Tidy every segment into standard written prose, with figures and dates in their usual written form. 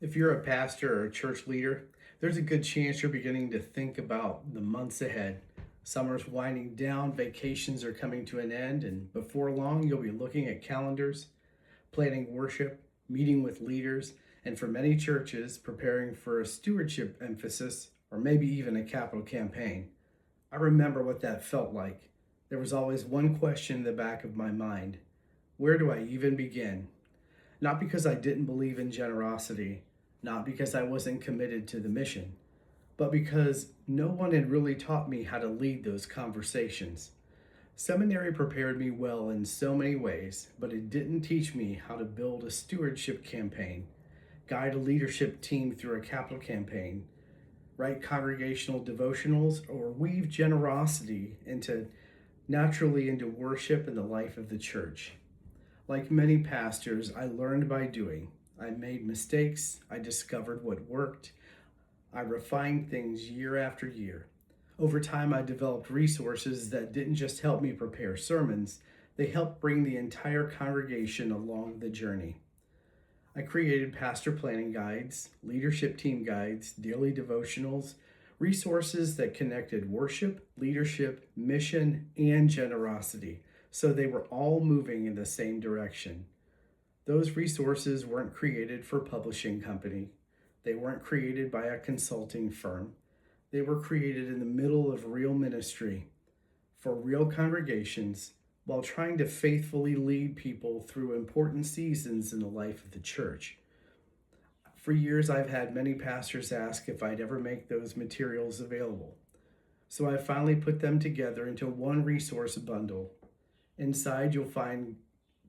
If you're a pastor or a church leader, there's a good chance you're beginning to think about the months ahead. Summer's winding down, vacations are coming to an end, and before long, you'll be looking at calendars, planning worship, meeting with leaders, and for many churches, preparing for a stewardship emphasis or maybe even a capital campaign. I remember what that felt like. There was always one question in the back of my mind: where do I even begin? Not because I didn't believe in generosity, not because I wasn't committed to the mission, but because no one had really taught me how to lead those conversations. Seminary prepared me well in so many ways, but it didn't teach me how to build a stewardship campaign, guide a leadership team through a capital campaign, write congregational devotionals, or weave generosity into naturally into worship and the life of the church. Like many pastors, I learned by doing. I made mistakes, I discovered what worked, I refined things year after year. Over time, I developed resources that didn't just help me prepare sermons, they helped bring the entire congregation along the journey. I created pastor planning guides, leadership team guides, daily devotionals, resources that connected worship, leadership, mission, and generosity, so they were all moving in the same direction. Those resources weren't created for a publishing company. They weren't created by a consulting firm. They were created in the middle of real ministry for real congregations while trying to faithfully lead people through important seasons in the life of the church. For years, I've had many pastors ask if I'd ever make those materials available. So I finally put them together into one resource bundle. Inside, you'll find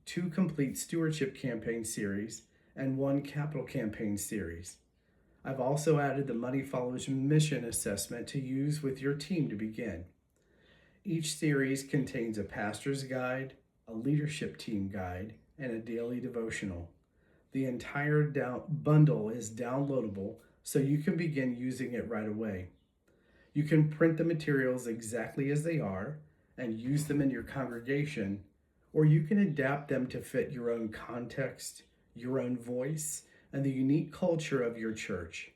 two complete stewardship campaign series and one capital campaign series. I've also added the Money Follows Mission assessment to use with your team to begin. Each series contains a pastor's guide, a leadership team guide, and a daily devotional. The entire bundle is downloadable so you can begin using it right away. You can print the materials exactly as they are and use them in your congregation, or you can adapt them to fit your own context, your own voice, and the unique culture of your church.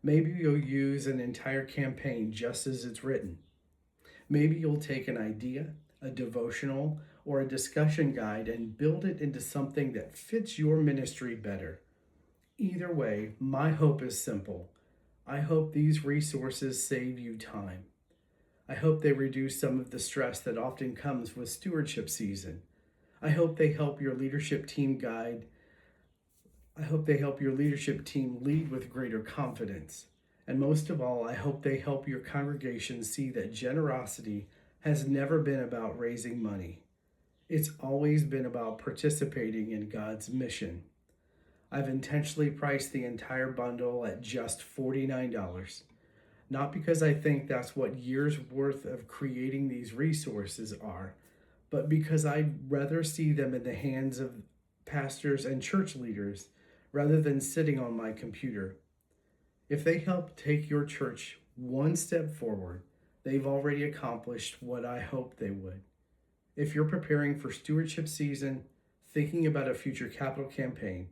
Maybe you'll use an entire campaign just as it's written. Maybe you'll take an idea, a devotional, or a discussion guide and build it into something that fits your ministry better. Either way, my hope is simple. I hope these resources save you time. I hope they reduce some of the stress that often comes with stewardship season. I hope they help your leadership team guide. I hope they help your leadership team lead with greater confidence. And most of all, I hope they help your congregation see that generosity has never been about raising money. It's always been about participating in God's mission. I've intentionally priced the entire bundle at just $49. Not because I think that's what years worth of creating these resources are, but because I'd rather see them in the hands of pastors and church leaders rather than sitting on my computer. If they help take your church one step forward, they've already accomplished what I hoped they would. If you're preparing for stewardship season, thinking about a future capital campaign,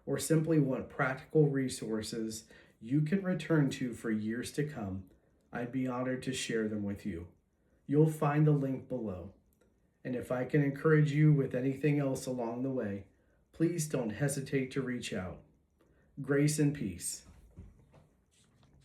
or simply want practical resources you can return to for years to come, I'd be honored to share them with you. You'll find the link below. And if I can encourage you with anything else along the way, please don't hesitate to reach out. Grace and peace.